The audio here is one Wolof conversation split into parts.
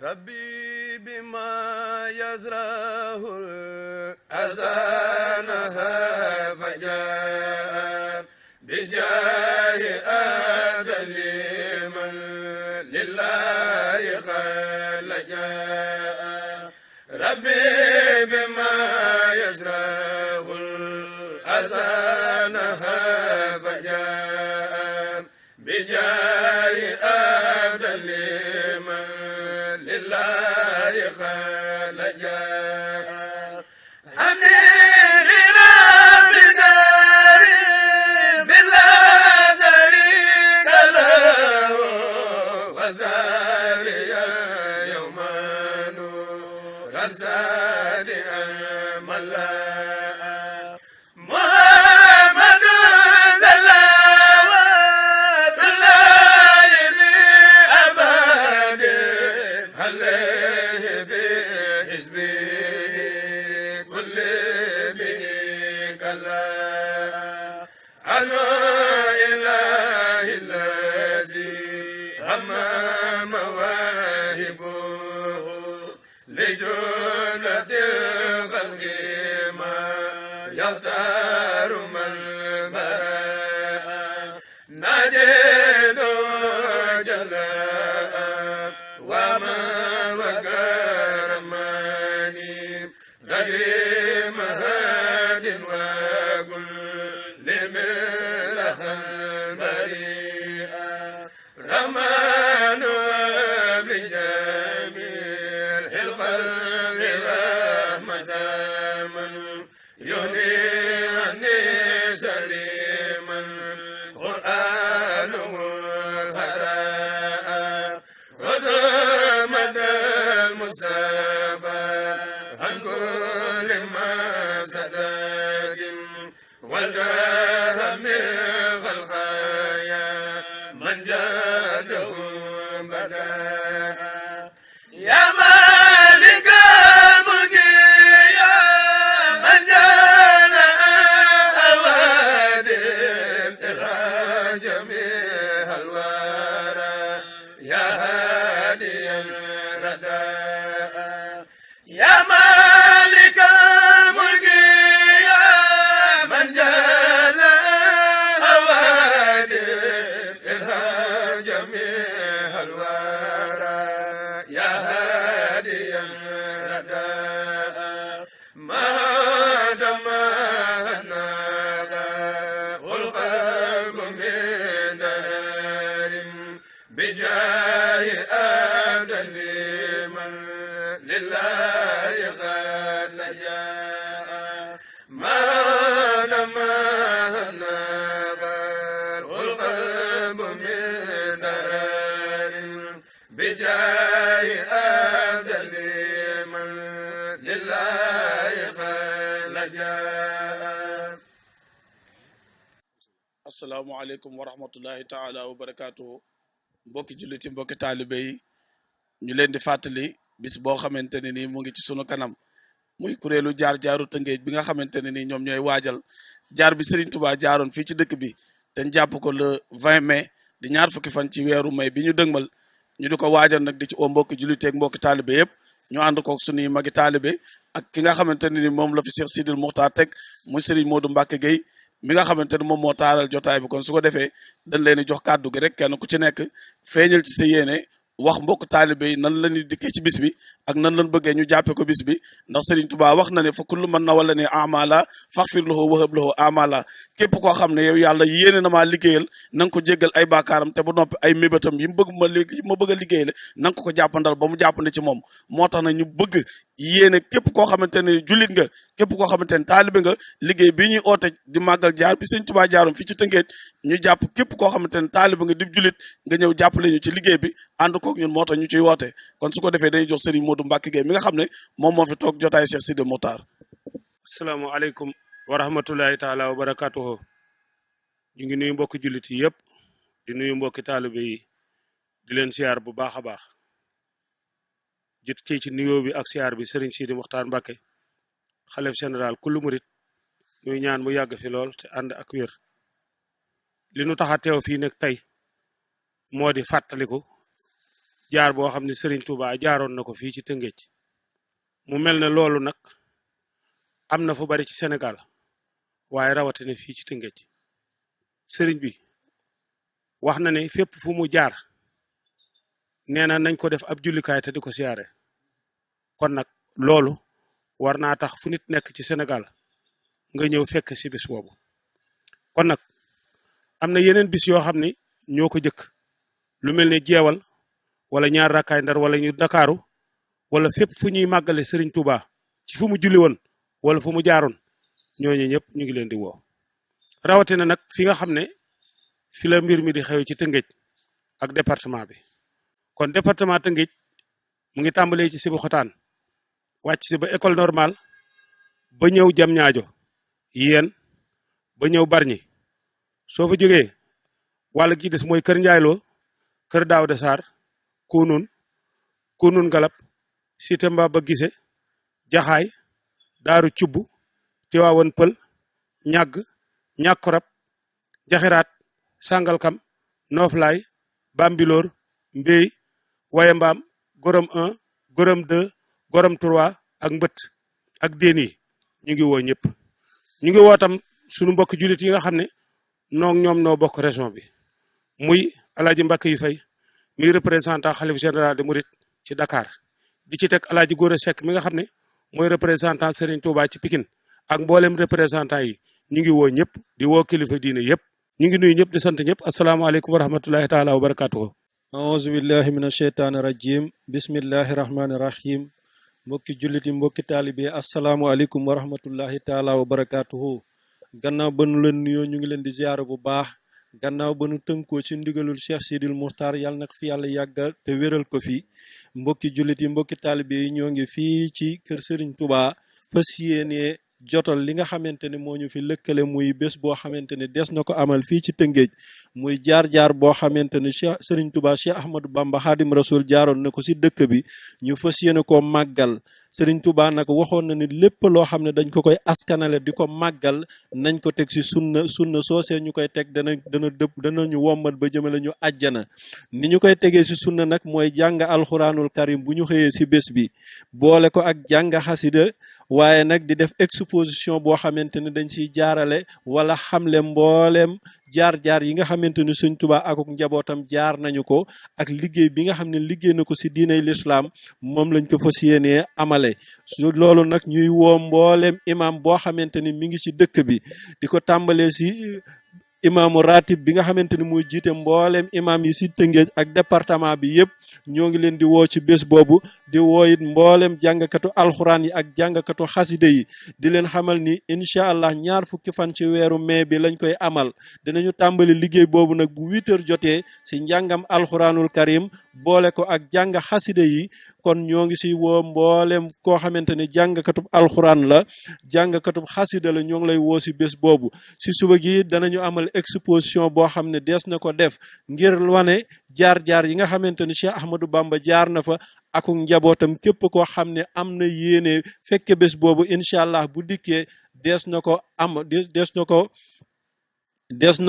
ربي بما يزرعه أذانها فجاء بجاه أدل من لله قال جاء ربي بما يزرعه أذانها فجاء بجاه أدل من لله قال جاء حميد رب كريم بلا شريك له وزاريا يوم نورا سادئا ملا محمد صلوات الله أبد عليه في حزبه كل به كلا على إله الذي أما مواهبه لجملة الخلق ما يختار من براء نجد جلاء وما وكرماني غير مهاد وكل مرخ بريئا رمان بجميل الخلق رحمة من يهني عني سليما قرآن والهراء قدمت المصطفى عن كل ما سدد والدهم خلقايا من جاده بداء يا مالك الملك يا من جل أوادم إلى جميع الورى يا هادي الرداء يا مالك الملك يا من جل أوادم إلى جميع الورى يا هادي الرداء ما دام النغى والقلب من دار بجاه أدل من لله قد جاء ما دام النغى والقلب من دار بجاه أدل من لله قد جاء asalaamaaleykum wa rahmatullahi taala wa barakaatuhu mbokki julliti mbokki taalibe yi ñu leen di fàttali bis boo xamante ne nii mu ngi ci sunu kanam muy kuréelu jaar-jaaru Tëngéej bi nga xamante ne nii ñoom ñooy waajal jaar bi Serigne Touba jaaroon fii ci dëkk bi te ñu jàpp ko le 20 mai di ñaar fukki fan ci weeru mai bi ñu dëgmal ñu di ko waajal nag di ci oo mbokki julliteeg mbokki taalibe yëpp ñu ànd ko suñuy magi taalibe ak ki nga xamante ne ni moom la fi Cheikh Sidil Muxtaar teg muy Serigne Modou Mbacke Gueye mi nga xamante ne moom moo taaral jotaay bi kon su ko defee dañ leen di jox kàddu gi rek kenn ku ci nekk feeñal ci sa yéene wax mbokk taalibe yi nan la ñuy dikkee ci bis bi ak nan lañ bëggee ñu jàppe ko bis bi ndax Serigne Touba wax na ne fa kullu man na wala ne amala faxfir lahu wahab lahu amala képp koo xam ne yow yàlla yéene na maa liggéeyal na nga ko jéggal ay baakaaram te bu noppi ay mébatam yi mu bëgg ma bëgg a liggéeyal na nga ko jàppandal ba mu jàppande ci moom moo tax na ñu bëgg yéene képp koo xamante ne jullit nga képp koo xamante ne taalibe nga liggéey bii ñuy oote di màggal jaar bi Serigne Touba jaarum fii ci Tëngéej ñu jàpp képp koo xamante ne taalibe nga di jullit nga ñëw jàppale ñu ci liggéey bi ànd kook ñun moo tax ñu ciy woote kon su ko defee dañuy jox Serigne Modou Mbacke Gueye mi nga xam ne moom moo fi toog jotaay Cheikh Sidil Muxtaar. asalaamaaleykum wa rahmatullahi taala wa barakatuhu ñu ngi nuyu mbokki jullit yi yëpp di nuyu mbokki taalibe yi di leen siyaar bu baax a baax jot ci nuyoo bi ak siyaar bi Serigne Sidi Muxtaar Mbacke xalif général kullu murit ñuy ñaan mu yàgg fi lool te ànd ak wér li nu tax a teew fii nag tey moo di fàttaliku jaar boo xam ne Serigne Touba jaaroon na ko fii ci Tëngéej mu mel ne loolu nag am na fu bari ci Sénégal waaye rawatina fii ci Tëngéej Serigne bi wax na ne fépp fu mu jaar nee na nañ ko def ab jullikaay te di ko siyaare kon nag loolu war naa tax fu nit nekk ci Sénégal nga ñëw fekk si bis boobu kon nag am na yeneen bis yoo xam ne ñoo ko jëkk lu mel ne jeewal wala ñaar rakkaay Ndar wala ñu Dakaaru wala fépp fu ñuy màggale Serigne Touba ci fu mu julli woon wala fu mu jaaroon ñooñu ñëpp ñu ngi leen di woo rawatina nag fi nga xam ne fi la mbir mi di xew ci Tëngéej ak département bi kon département Tëngéej mu ngi tàmbalee ci Sébikotane wàcc si ba école normale ba ñëw Diamniadio yéen ba ñëw Bargny soo fa jógee wàll gi des mooy kër Njaayloo kër Daawda Sarr Kunun Galab Cité Mbaba Gise Jaxaay Daaru Cubb Tiwaawan Pël ñàgg ñàkkorab jaxiraat Sangalkam Nooflaay Bambilor Mbéy Wayembaam Gorom 1 Gorom 2 Gorom 3 ak Mbët ak déen yi ñu ngi woo ñëpp ñu ngi woo tam sunu mbokk jullit yi nga xam ne ñoom noo bokk région bi muy Alaaji Mbàkke yu fay muy représentant xalif général de Mouride ci Dakar di ci teg Alaaji Góora Seck mi nga xam ne mooy représentant Serigne Touba ci Pikine ak mboolem représentant yi ñu ngi woo ñëpp di woo kilifa diine yëpp ñu ngi nuyu ñëpp di sant ñëpp asalaamaaleykum wa rahmatullahi taala wa barakatuhu aouzu billahi min asheytaani rajim bismillahi rahmaani rahim mbokki jullit yi mbokki taalibe asalaamualeykum wa rahmatullahi taala wa barakatuhu gannaaw ba nu leen nuyoo ñu ngi leen di ziyaara bu baax gannaaw ba nu tënkoo ci ndigalul Cheikh Sidil Muxtaar yàlla na ko fi yàlla yàggal te wéral ko fi mbokki jullit yi mbokki taalibe yi ñoo ngi fii ci kër Serigne Touba fas yéenee jotal li nga xamante ne moo ñu fi lëkkale muy bés boo xamante ne des na ko amal fii ci Tëngéej muy jaar-jaar boo xamante ne Cheikh Serigne Touba Cheikh Ahmadou Bamba Xaadim Rasul jaaroon na ko si dëkk bi ñu fas yéene koo màggal Serigne Touba nag waxoon na ni lépp loo xam ne dañ ko koy askanale di ko màggal nañ ko teg si sunna soosee ñu koy teg dana ñu wommat ba jëmale ñu àjjana ni ñu koy tegee si sunna nag mooy jàng alxuraanul karim bu ñu xëyee si bés bi boole ko ak jàng xasida waaye nag di def exposition boo xamante ne dañ siy jaarale wala xamle mbooleem jaar-jaar yi nga xamante ne Sëñ Tuubaa ak njabootam jaar nañu ko ak liggéey bi nga xam ne liggéey na ko si diinay lislaam moom lañ ko fas yéenee amale su loolu nag ñuy woo mbooleem imam boo xamante ni mi ngi si dëkk bi di ko tàmbalee si imaamu ratib bi nga xamante ni muy jiite mbooleem imam yi si Tëngéej ak département bi yëpp ñoo ngi leen di woo ci bés boobu di woo it mbooleem jàngkatu alxuraan yi ak jàngkatu xaside yi di leen xamal ni incha allah 20 fan ci weeru mai bi lañ koy amal dinañu tàmbali liggéey boobu nag bu 8 heures jotee si njàngam alxuraanul karim boole ko ak jàng xaside yi kon ñoo ngi si woo mbooleem koo xamante ne jàngkatub alxuraan la jàngkatub xasida la ñoo ngi lay woo si bés boobu si suba gi danañu amal exposition boo xam ne dees na ko def ngir wane jaar-jaar yi nga xamante ne Cheikh Ahmadou Bamba jaar na fa ak njabootam képp koo xam ne am na yéene fekke bés boobu incha allah bu dikkee dees na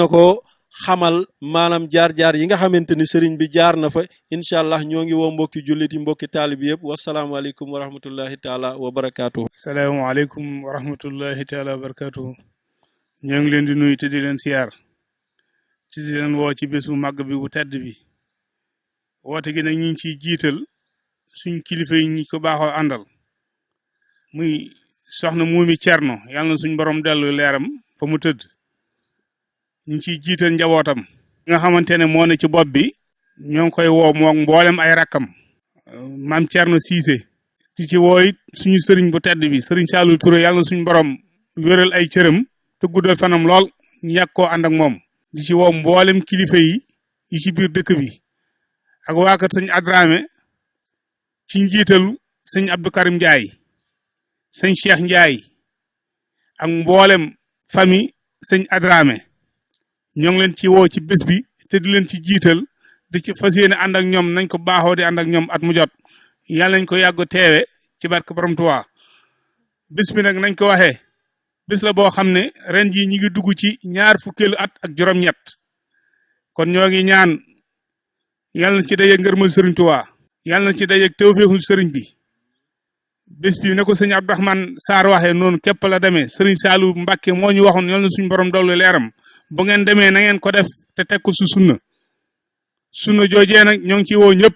ko xamal maanaam jaar-jaar yi nga xamante ni sëriñ bi jaar na fa incha allah ñoo ngi woo mbokki jullit yi mbokki taalib yëpp wasalaamaaleykum wa rahmatullahi taala wa barakaatuhu. salaamaaleykum wa rahmatullahi taala wa barakaatuhu. ñoo ngi leen di nuyu te di leen siyaar te di leen woo ci bés bu màgg bi bu tedd bi woote gi nag ñu ngi ciy jiital suñ kilifa yi ñu ko baaxoo àndal muy soxna Muumi Cerno yàlla na suñ borom dellu leeram fa mu tëdd. ñu ciy jiital njabootam nga xamante ne moo ne ci bopp bi ñoo ngi koy woo moom mboolem ay rakkam maam Thierno Cissé di ci woo it suñu sëriñ bu tedd bi sëriñ Saliou Touré yàlla na suñu borom wéral ay cëram te guddal fanam lool ñu yàgg koo ànd ak moom di ci woo mboolem kilifa yi ci biir dëkk bi ak waa kër sëñ Adramé ci njiitalu sëñ Abdou Karim Ndiaye sëñ Cheikh Ndiaye ak mboolem famille sëñ Adramé ñoo ngi leen ci woo ci bés bi te di leen ci jiital di ci fas yéene ànd ak ñoom nañ ko baaxoo di ànd ak ñoom at mu jot yàlla nañ ko yàgg teewe ci barke borom Tuubaa bés bi nag nañ ko waxee bés la boo xam ne ren jii ñi ngi dugg ci 20 at ak juróom-ñett kon ñoo ngi ñaan yàlla na ci daje ngërëmal Sëriñ Tuubaa yàlla na ci dajeeg tawfeexul sëriñ bi bés bi ne ko sëñ Abdourahmane Sarr waxee noonu képp la demee sëriñ Saliou Mbacke moo ñu waxoon yal na suñu borom dolli leeram bu ngeen demee na ngeen ko def te teg ko su sunna joojee nag ñoo ngi ci woo ñëpp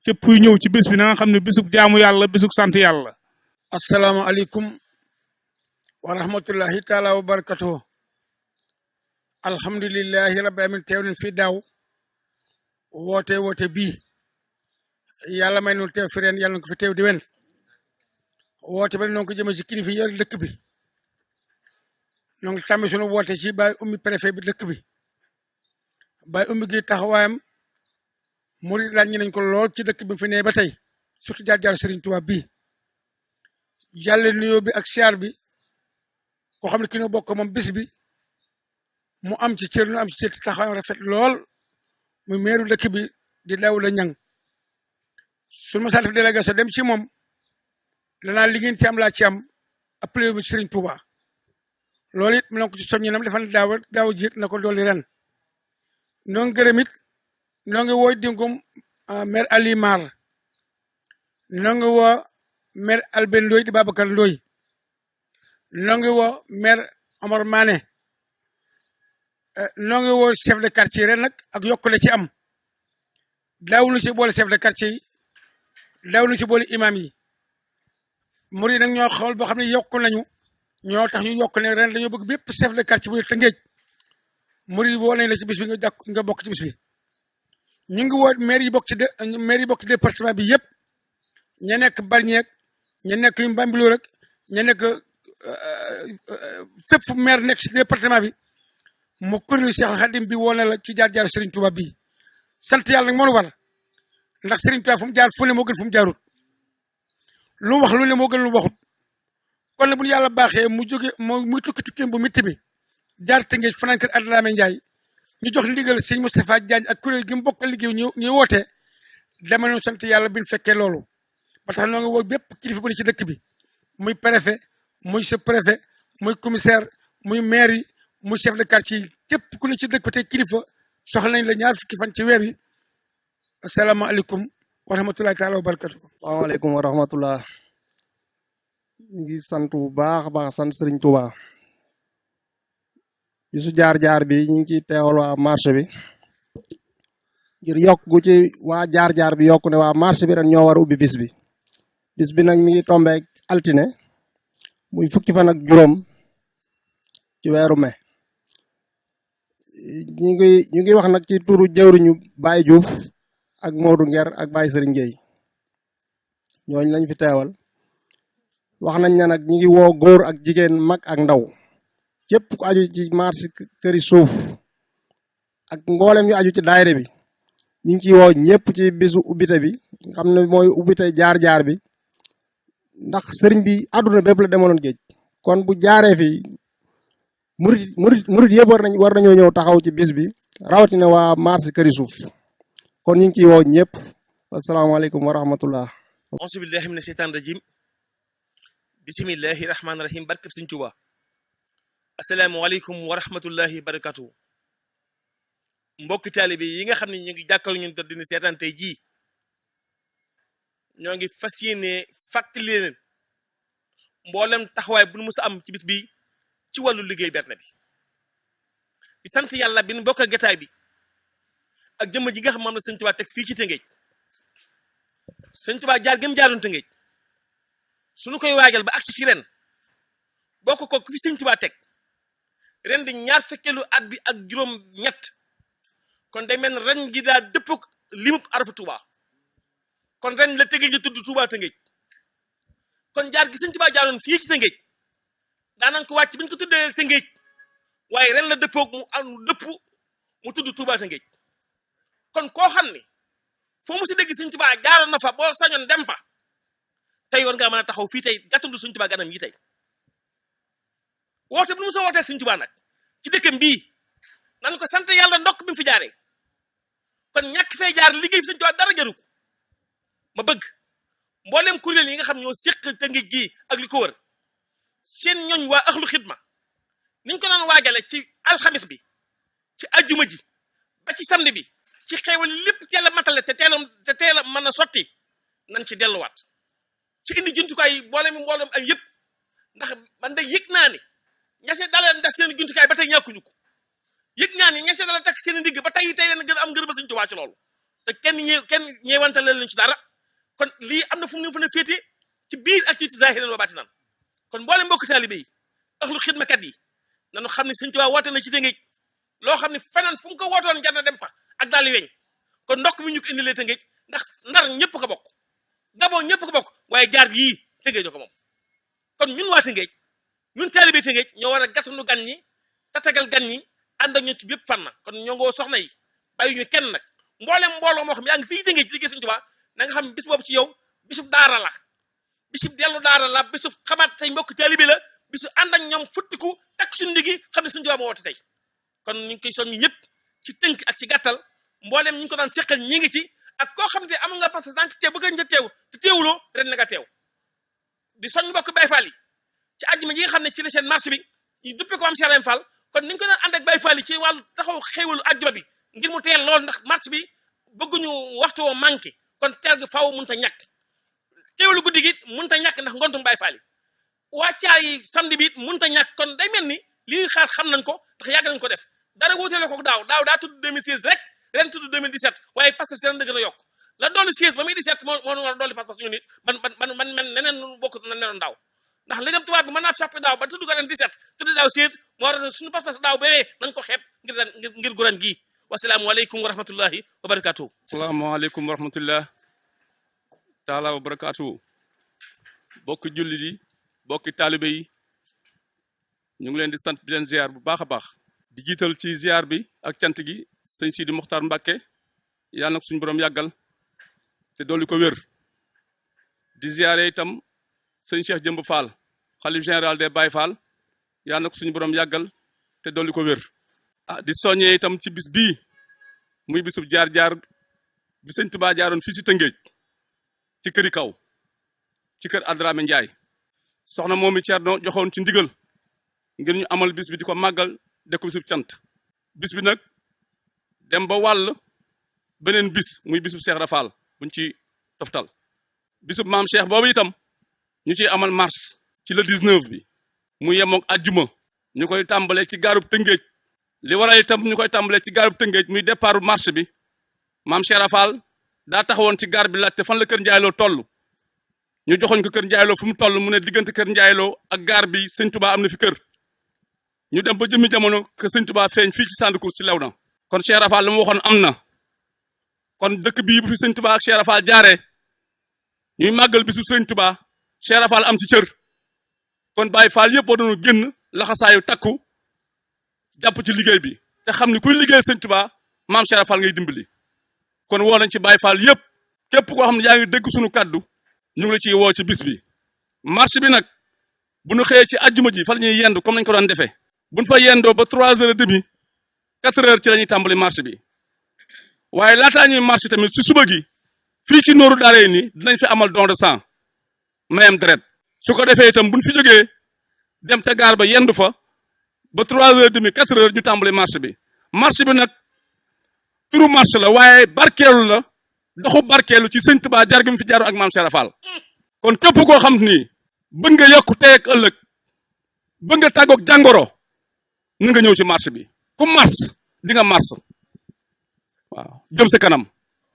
képp kuy ñëw ci bés bi na nga xam ne bésug jaamu yàlla bésug sant yàlla. asalaamaaleykum wa rahmatullahi taala wa barakatuhu alhamdulillahi rabbil alamin teew nañ fi daaw woote bii yàlla may nu teew fi ren yàlla na ko fi teew di wen woote ba noo ko jëme ci kilifa yi dëkk bi noo ngi tàmmi sunu woote ci Baye Oumy préfet bi dëkk bi Baye Oumy gi taxawaayam murid ràññi nañ ko lool ci dëkk bi fi ne ba tey surtout jaar Serigne Touba bii jàlle nuyoo bi ak siyaar bi koo xam ne ki no bokk moom bis bi mu am ci cër nu am ci cër taxawaayam rafet lool muy meeru dëkk bi di Daouda Niang suñu masaa def délégation dem ci moom danaa li ngeen ci am laa ci am appelé bi Serigne Touba loolu it mu ne ko ci soññi nam defal daaw jiit na ko dolli ren noo ngi gërëm it noo ngi woo dinkum maire Ali Mar noo ngi woo maire Albert Ndoye di Babacar Ndoye noo ngi woo maire Omar Mané noo ngi woo chef de quartier ren nag ak yokkule ci am daawuñu ci boole chef de quartier yi daawuñu ci boole imam yi murid nag ñoo xool boo xam ne yokku nañu ñoo tax ñu yokk ne ren dañoo bëgg bépp chef de quartier bu ne Tëngéej murid woo nañ la ci bis bi nga bokk ci bis bi ñu ngi woo maire yi bokk ci département bi yëpp ña nekk Bargny ña nekk yu Bambilor rek ña nekk fépp fu maire nekk ci département bi mu kuréelu Cheikh Khadim bi woo na la ci jaar Serigne Touba bii sant yàlla nag moo nu war ndax Serigne Touba fu mu jaar fu ne moo gën fu mu jaarut lu wax lu ne moo gën lu waxut kon nag bu ñu yàlla baaxee mu jóge muy tukki bu métti bi jaar Tëngéej fanaan kër Adramé Ndiaye ñu jox ndigal sëñ Moustapha Diagne ak kuréel gi mu bokk liggéey ñu woote dama ñu sant yàlla bi ñu fekkee loolu ba tax noo ngi woo bépp kilifa bu ne ci dëkk bi muy préfet muy sous-préfet muy commissaire muy maire yi muy chef de quartier yi képp ku ne ci dëkk ba tey kilifa soxla nañ la ñaar fukki fan ci weer yi asalaamaaleykum wa rahmatulahi taala wa barakatu. waaleykum wa rahmatullah ñu ngi sant bu baax a baax sant Serigne Touba bisu jaar bi ñu ngi ciy teewal waa marché bi ngir yokk gu ci waa jaar bi yokk ne waa marché bi ren ñoo war a ubbi bis bi nag mi ngi tombeek altine muy fukki fan ak juróom ci weeru mai ñu ngi wax nag ci turu jëwriñu Baye Diouf ak Modou Nguer ak Baye Serigne Gueye ñooñu lañ fi teewal wax nañ ne nag ñi ngi woo góor ak jigéen mag ak ndaw képp ku aju ci marché këri suuf ak mboolem ñu aju ci daayira bi ñu ngi ciy woo ñëpp ci bisu ubbite bi nga xam ne mooy ubbite jaar bi ndax sëriñ bi àdduna bépp la demaloon géej kon bu jaaree fi murit yëpp war nañoo ñëw taxaw ci bis bi rawatina waa marché këri suuf kon ñu ngi ciy woo ñëpp asalaamaaleykum wa rahmatullah auzu billahi mina sheytaan rajim bismillahi rahmaani rahim barkeb Sëriñ Tuuba asalaamaaleykum wa rahmatullahi barakatuhu mbokki taalibe yi nga xam ne ñu ngi jàkkaarloo ñun te dina seetaan tey jii ñoo ngi fas yéene fàttali leen mboolem taxawaay bu nu mës a am ci bis bi ci wàllu liggéey berne bi di sant yàlla bi nu bokk gataay bi ak jëmm ji nga xam moom la Sëriñ Tuuba teg fii ci Tëngéej Sëriñ Tuuba jaar gëm jaaroon Tëngéej suñu koy waajal ba agsi si ren bokk ko ku fi Sëriñ Tuuba teg ren di ñaar fekkeelu at bi ak juróom ñett kon day mel ne ren gi daa dëppog limub arafa Touba kon ren la Tëngéej la tudd Touba Tëngéej kon jaar gi Sëriñ Tuuba jaaroon fii ci Tëngéej daanañ ko wàcc bi ñu ko tuddee Tëngéej waaye ren la dëppoog mu tudd Touba Tëngéej kon koo xam ni foo mu si dégg Sëriñ Tuuba jaaroon na fa boo sañoon dem fa tey war ngaa mën a taxaw fii tey gàttandu Sëriñ Tuuba ganam yi tey woote bu mu sa wootee Sëriñ Tuuba nag ci dëkkam bii nan ko sant yàlla ndokk bi mu fi jaaree kon ñàkk fee jaar liggéey fi Sëriñ Tuuba dara jaru ko ma bëgg mboolem kuréel yi nga xam ñoo séq Tëngéej gii ak li ko wër seen ñooñ waa axlu xidma niñ ko doon waajale ci alxamis bi ci ajjuma ji ba ci samedi bi ci xéewal lépp teel a matale te teel a mën a sotti nañ ci delluwaat ci indi jumtukaay yi mboolem ak yëpp ndax man de yëg naa ni ñase daleen ndax seen jumtukaay ba tey ñàkkuñu ko yëg naa ni ñase dala takk seen ndigg ba tey leen gën a am ngërëm Sëñ Tuubaa ci loolu te kenn ñeewante leen ci dara kon lii am na fu mu ne féete ci biir ak ci zaahiran wa baatinan kon mboolem mbokk taalibe yi ahlu xidmakat yi nañu xam ne Sëñ Tuubaa woote na ci Tëngéej loo xam ne feneen fu mu ko wootoon jar na dem fa ak daal di weñ kon ndokk mi ñu ko indilee Tëngéej ndax Ndar ñëpp ko bokk Gabon ñëpp ko bokk waaye jaar bi yii Tëngéej ko moom kon ñun waa Tëngéej ñun taalibe Tëngéej ñoo war a gàttandu gan ñi tatagal gan ñi ànd ak ñun ci bépp fànn kon ñoo ngoo soxna yi bàyyi ñu kenn nag mbooloo moo xam yaa ngi fii Tëngéej liggéey Sëñ Tuubaa na nga xam bis boobu ci yow bisub daara la bisub dellu daara la bisub xamaat tey mbokk taalibe la bisu ànd ak ñoom futtiku takk suñu ndigi xam ne Sëñ Tuubaa moo woote tey kon ñu ngi koy soññi ñëpp ci tënk ak ci gàttal mboolem ñu ngi ko daan seqal ñi ngi ci ak koo xam ne am nga parce que daan teew bëgg nga teew te teewuloo ren na nga teew di soññ mbokk Baye Fall yi ci àjjuma yi nga xam ne ci la seen marché bi ñu duppe ko am Serigne Fall kon ni ñu ko daan ànd ak Baye Fall yi ci wàllu taxaw xéewalu àjjuma bi ngir mu teel lool ndax marché bi bëgguñu waxtu woo manqué kon teel gi faaw mënut a ñàkk xéewalu guddi gi mënut a ñàkk ndax ngontum Baye Fall yi wàccaay yi samedi bi it mënut a ñàkk kon day mel ni li ñuy xaar xam nañ ko ndax yàgg nañ ko def dara wuutale ko daaw daa tudd 2016 rek ren tudd 2017 waaye parce que seen dëgg na yokk la doolu 16 ba muy 17 moo war a dolli parce que ñu nit man neneen nu bokk na nenoon daaw ndax lëgëm tubaab bi mën naa soppi daaw ba tudd ko ren 17 tudd daaw 16 moo war a suñu pas-pas daaw bee nañ ko xeeb ngir gu ren gii wasalaamualeykum wa rahmatullahi wa barakatuh asalaamaaleykum wa rahmatullah taala wa barakatuh bokki jullit yi bokki taalibe yi ñu ngi leen di sant di leen ziar bu baax a baax di jiital ci ziar bi ak cant gi sëñ Sidi Mokhtar Mbacke yàlla na ko suñu borom yàggal te dolli ko wér di ziare itam sëñ Cheikh Jëmb Fall xalif général des Baye Fall yàlla na ko suñu borom yàggal te dolli ko wér. di soññee itam ci bis bii muy bisub jaar-jaar bi sëñ Tuubaa jaaroon fii si Tëngéej ci këri kaw ci kër Adrame Ndiaye soxna moom i Thierno joxoon ci ndigal ngir ñu amal bis bi di ko màggal de ko bisub cant bis bi nag dem ba wàll beneen bis muy bisub Cheikh Rafal buñ ci toftal bisub maam Cheikh boobu itam ñu ciy amal mars ci le 19 bi mu yemook ajjuma ñu koy tàmbalee ci gaarub Tëngéej li waral itam ñu koy tàmbalee ci gaarub Tëngéej muy départu marche bi maam Cheikh Rafal daa taxawoon ci gaar bi laajte fan la kër Njaayloo toll ñu joxoñ ko kër Njaayloo fu mu toll mu ne diggante kër Njaayloo ak gaar bi sëñ Tuubaa am na fi kër ñu dem ba jëmmi jamono que sëñ Tuubaa feeñ fii ci Sandikour si lew na kon Cheikh Rafal li mu waxoon am na kon dëkk bii bu fi sëñ Tuubaa ak Cheikh Rafal jaaree ñuy màggal bisu sëñ Tuubaa Cheikh Rafal am ci cër kon Baye Fall yëpp boo doon génn laxasaayu takku jàpp ci liggéey bi te xam ni kuy liggéey sëñ Tuubaa maam Cheikh Rafal ngay dimbali kon woo nañ ci Baye Fall yëpp képp koo xam ne yaa ngi dégg suñu kaddu ñu ngi la ciy woo ci bis bi marche bi nag bu ñu xëyee ci ajjuma ji fa la ñuy yendu comme nañ ko doon defee buñ fa yendoo ba 3h30 4h ci la ñuy tàmbali marche bi waaye laataa ñuy marche tamit ci suba gi fii ci nooru daaree ni dinañ fi amal don de sang mayam deret su ko defee itam buñ fi jógee dem ca gaar ba yendu fa ba 3h30 4h ñu tàmbali marche bi nag turu marche la waaye barkeelu la doxu barkeelu ci sëñ Tuubaa jaar gi mu fi jaaru ak maam Cheikh Rafal kon képp koo xam ni bëgg nga yokku tey ak ëllëg bëgg nga tàggoog jàngoro na nga ñëw ci marche bi ku marche di nga marche waaw jëm sa kanam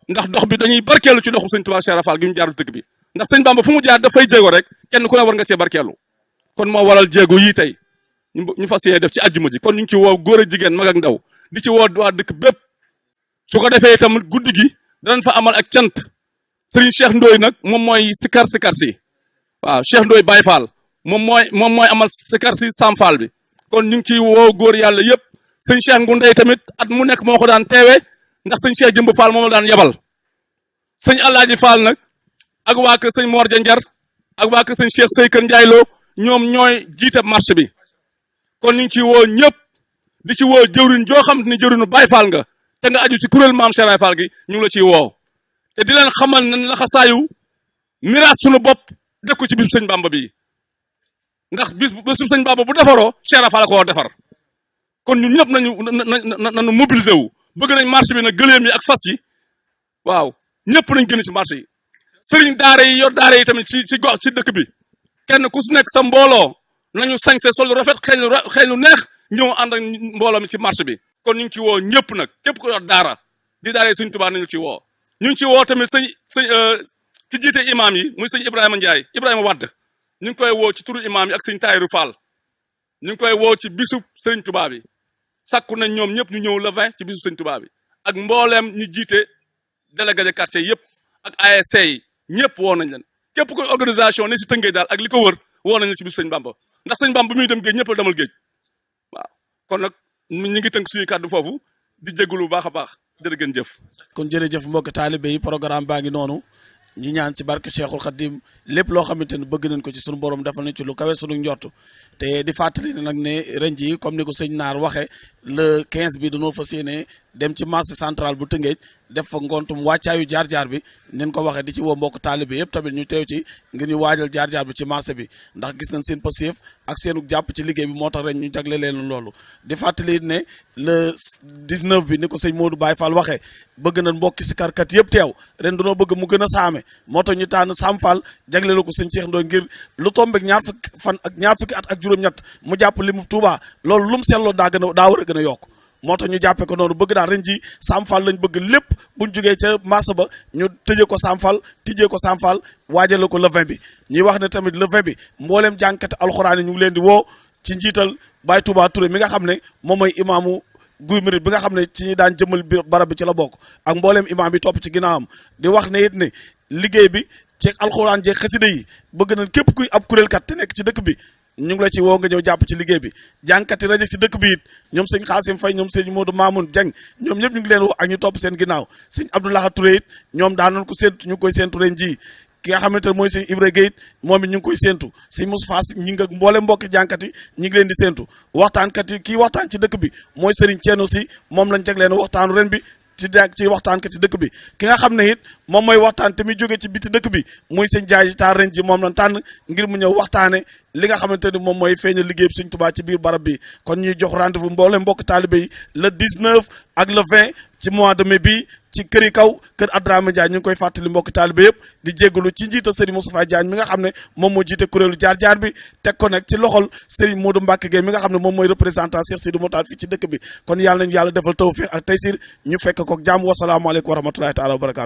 ndax dox bi dañuy barkeelu ci doxu sëñ Tuubaa Cheikh Rafal gi mu jaaru dëkk bi ndax sëñ Bamba fu mu jaar dafay jéego rek kenn ku ne war nga cee barkeelu kon moo waral jéego yii tey ñu fas yéene def ci àjjuma ji kon ñu ngi ci woo góor ak jigéen mag ak ndaw di ci woo waa dëkk bépp su ko defee itam guddi gi danañ fa amal ak cant Serigne Cheikh Ndoye nag moom mooy sikar si waaw Cheikh Ndoye Baye Fall moom mooy amal sikar si Sam Fall bi kon ñu ngi ciy woo góor yàlla yëpp sëñ Cheikh Ngoundey tamit at mu nekk moo ko daan teewee ndax sëñ Cheikh Jëmb Fall moom la daan yebal sëñ Alaaji Fall nag ak waa kër sëñ Mor Janjar ak waa kër sëñ Cheikh Sey Kër Ndiaye Lo ñoom ñooy jiite marche bi kon ñu ngi ciy woo ñëpp di ci woo jëwriñ joo xam ni jëwriñu Baye Fall nga te nga aju ci kuréel maam Cheikh Fall gi ñu ngi la ciy woo te di leen xamal nañ la xasaayu miraas sunu bopp def ko ci bisu sëñ Bamba bi ndax bisu sëñ Bamba bu defaroo Cheikh Fall ko defar kon ñun ñëpp nañu mobiliser wu bëgg nañ marché bi nag gëléem yi ak fas yi waaw ñëpp nañ gën ci marché yi sëriñ daara yi yor daara yi tamit ci gox ci dëkk bi kenn ku su nekk sa mbooloo nañu sañse sol rafet xeeñ lu neex ñëw ànd ak mbooloo mi ci marché bi kon ñu ngi ci woo ñëpp nag képp ko yor daara di daara yi sëñ Tuubaa nañu ci woo ñu ngi ci woo tamit sëñ ki jiite imaam yi muy sëñ Ibrahima Wade ñu ngi koy woo ci turu imaam yi ak sëñ Tayiru Fall ñu ngi koy woo ci bisu sëriñ Tuubaa bi sakku nañ ñoom ñëpp ñu ñëw le 20 ci bisu sëriñ Tuubaa bi ak mbooleem ñi jiite délégué de quartier yëpp ak ASC yi ñëpp woo nañ leen képp koy organisation ne si Tëngéej daal ak li ko wër woo nañ leen ci bisu sëñ Bamba ndax sëñ Bamba bu muy dem géej ñëpp la demal géej waaw kon nag ñu ngi tënk suñuy kàddu foofu di jégalu bu baax a baax jërë ngeen jëf. kon jërëjëf mbokk taalibe yi programme baa ngi noonu ñu ñaan ci barke Cheikhul Khadim lépp loo xamante ne bëgg nañ ko ci sunu borom defal nañ ci lu kawe sunu njort te di fàttali ne nag ne ren jii comme ni ko sëñ Naar waxe le 15 bi dañoo fas yéene dem ci marché central bu Tëngéej def fa ngontum wàccaayu jaar-jaar bi nin ko waxee di ci woo mbokk taalibe yëpp tamit ñu teew ci ngir ñu waajal jaar-jaar bi ci marché bi ndax gis nañ seen passif ak seenu jàpp ci liggéey bi moo tax ren ñu jagle leen loolu di fàttali ne le 19 bi ni ko sëñ Modou Baye Fall waxee bëgg nañ mbokki sikarkat yëpp teew ren dañoo bëgg mu gën a saame moo tax ñu tànn Sam Fall jagle la ko sëñ Cheikh Ndoye ngir lu tombeek ñaar fukki at ak juróom-ñett mu jàpp li mu Touba loolu lu mu seetloo daa war a gën a yokk moo tax ñu jàppee ko noonu bëgg daal ren ji Sam Fall lañ bëgg lépp buñ jógee ca marché ba ñu tëjee ko Sam Fall tijjee ko Sam Fall waajale ko le 20 bi ñuy wax ne tamit le 20 bi mbooleem jànkate alxuraan yi ñu ngi leen di woo ci njiital Baye Touba Touré mi nga xam ne moom mooy imaamu Guy Mbind bi nga xam ne ci ñi daan jëmal barab bi ci la bokk ak mbooleem imaam bi topp ci ginnaawam di wax ne it ne liggéey bi ci alxuraan jeeg xasida yi bëgg nañ képp kuy ab kuréelkat te nekk ci dëkk bi ñu ngi la ci woo nga ñëw jàpp ci liggéey bi jànkati rajo si dëkk bi it ñoom sëñ Xaasim Fay ñoom sëñ Modou Mamoun Dieng ñoom ñëpp ñu ngi leen woo ak ñu topp seen ginnaaw sëñ Abdoulaye Touré it ñoom daanoon ko séentu ñu ngi koy séentu ren ji ki nga xamante ne mooy sëñ Ibra Gueye moom it ñu ngi koy séentu sëñ Moustapha ñi nga mboole mbokki jànkati ñi ngi leen di séentu waxtaankat yi kii waxtaan ci dëkk bi mooy Serigne Thierno si moom lañ teg leen waxtaanu ren bi ci waxtaan ka ci dëkk bi ki nga xam ne it moom mooy waxtaan te muy jóge ci biti dëkk bi muy sëñ Jaay taar ren ji moom lañ tànn ngir mu ñëw waxtaane li nga xamante ni moom mooy feeñal liggéey bi sëñ Tuubaa ci biir barab bi kon ñuy jox rendez-vous mboole mbokk taalibe yi le 19 ak le 20 ci mois de mai bi ci këri kaw kër Adrame Diagne ñu ngi koy fàttali mbokk taalibe yëpp di jégalu ci njiital Serigne Moustapha Diagne mi nga xam ne moom moo jiite kuréelu jaar-jaar bi teg ko nag ci loxol Serigne Modou Mbacke Gueye mi nga xam ne moom mooy représentant Cheikh Sidi Moutar fii ci dëkk bi kon yàlla nañu yàlla defal tawfiq ak taysir ñu fekk ko jàmm wasalaamaaleykum wa rahmatulahi taala wa barakaatu